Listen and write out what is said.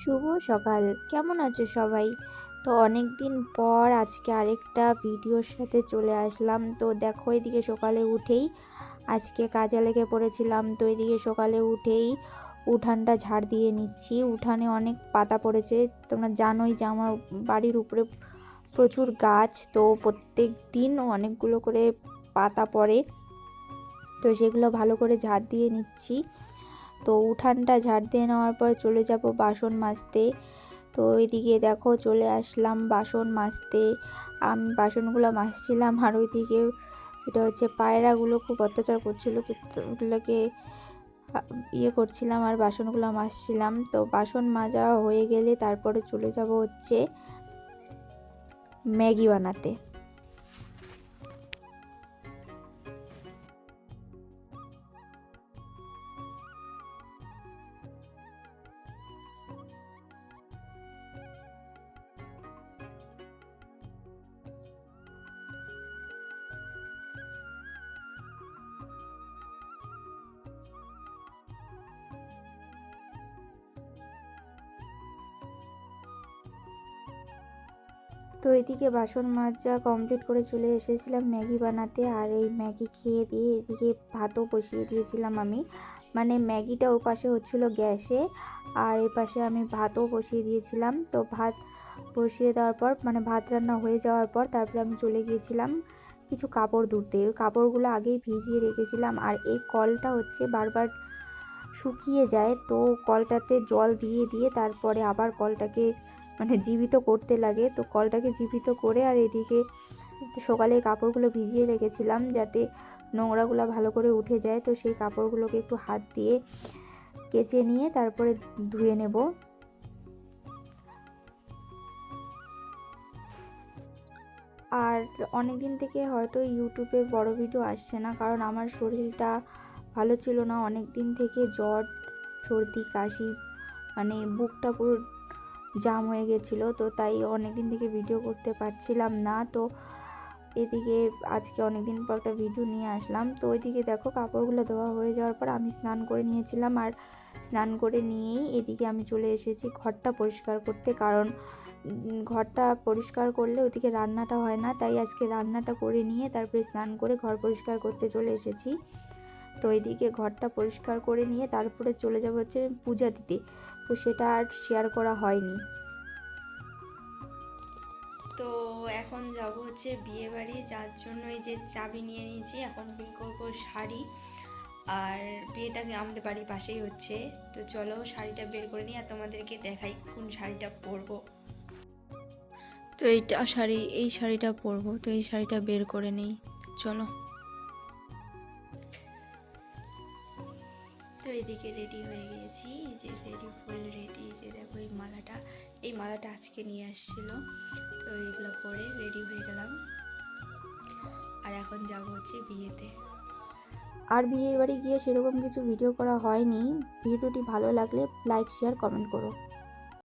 শুভ সকাল। কেমন আছো সবাই? তো অনেক দিন পর আজকে আরেকটা ভিডিওর সাথে চলে আসলাম। তো দেখো, এদিকে সকালে উঠেই আজকে কাজে লেগে পড়েছিলাম। তো এদিকে সকালে উঠেই উঠানটা ঝাড় দিয়ে নিচ্ছি। উঠানে অনেক পাতা পড়েছে। তোমরা জানোই যে আমার বাড়ির উপরে প্রচুর গাছ, তো প্রত্যেক দিন অনেকগুলো করে পাতা পড়ে। তো সেগুলো ভালো করে ঝাড় দিয়ে নিচ্ছি। তো উঠানটা ঝাড় দিয়ে নেওয়ার পর চলে যাব বাসন মাজতে। তো এদিকে দেখো চলে আসলাম বাসন মাজতে। আমি বাসনগুলো মাজছিলাম, আর ওইদিকে এটা হচ্ছে পায়রাগুলো খুব অত্যাচার করছিল, তো ওগুলোকে করছিলাম আর বাসনগুলো মাজছিলাম। তো বাসন মাজা হয়ে গেলে তারপরে চলে যাব হচ্ছে ম্যাগি বানাতে। তো এদিকে বাসন মাজা কমপ্লিট করে চলে এসেছিলাম ম্যাগি বানাতে। আর এই ম্যাগি খেয়ে দিয়ে এদিকে ভাতও বসিয়ে দিয়েছিলাম আমি, মানে ম্যাগিটা ও পাশে হচ্ছিল গ্যাসে, আর এই পাশে আমি ভাতও বসিয়ে দিয়েছিলাম। তো ভাত বসিয়ে দেওয়ার পর, মানে ভাত রান্না হয়ে যাওয়ার পর তারপরে আমি চলে গিয়েছিলাম কিছু কাপড় ধুতে। ওই কাপড়গুলো আগেই ভিজিয়ে রেখেছিলাম। আর এই কলটা হচ্ছে বারবার শুকিয়ে যায়, তো কলটাতে জল দিয়ে দিয়ে তারপরে আবার কলটাকে মানে জীবিত করতে লাগে। তো কলটাকে জীবিত করে আর এদিকে সকালে কাপড়গুলো ভিজিয়ে রেখেছিলাম যাতে নোংরাগুলো ভালো করে উঠে যায়। তো সেই কাপড়গুলোকে একটু হাত দিয়ে কেচে নিয়ে তারপরে ধুয়ে নেব। আর অনেক দিন থেকে হয়তো ইউটিউবে বড় ভিডিও আসছে না, কারণ আমার শরীরটা ভালো ছিল না। অনেক দিন থেকে জ্বর, সর্দি, কাশি, মানে বুকটা পুরো জাম হয়ে গেছিলো। তো তাই অনেক দিন থেকে ভিডিও করতে পারছিলাম না। তো এদিকে আজকে অনেক দিন পর একটা ভিডিও নিয়ে আসলাম। তো ওইদিকে দেখো কাপড়গুলো ধোয়া হয়ে যাওয়ার পর আমি স্নান করে নিয়েছিলাম। আর স্নান করে নিয়েই এদিকে আমি চলে এসেছি ঘরটা পরিষ্কার করতে, কারণ ঘরটা পরিষ্কার করলে ওইদিকে রান্নাটা হয় না। তাই আজকে রান্নাটা করে নিয়ে তারপরে স্নান করে ঘর পরিষ্কার করতে চলে এসেছি। তো এইদিকে ঘরটা পরিষ্কার করে নিয়ে তারপরে চলে যাব হচ্ছে পূজা দিতে। তো সেটা আর শেয়ার করা হয়নি। তো এখন যাব হচ্ছে বিয়ে বাড়ি, যার জন্য এই যে চাবি নিয়ে নিয়েছি। এখন বিয়ে করবো শাড়ি, আর বিয়েটাকে আমাদের বাড়ির পাশেই হচ্ছে। তো চলো শাড়িটা বের করে নিই আর তোমাদেরকে দেখাই কোন শাড়িটা পরবো। তো এই শাড়িটা পরবো। তো এই শাড়িটা বের করে নিই, চলো। তো এদিকে রেডি হয়ে গিয়েছি, এই যে রেডি, ফুল রেডি। যে দেখো এই মালাটা আজকে নিয়ে আসছিল। তো এইগুলো পরে রেডি হয়ে গেলাম, আর এখন যাব হচ্ছে বিয়েতে। আর বিয়ের বাড়ি গিয়ে সেরকম কিছু ভিডিও করা হয়নি। ভিডিওটি ভালো লাগলে লাইক, শেয়ার, কমেন্ট করো।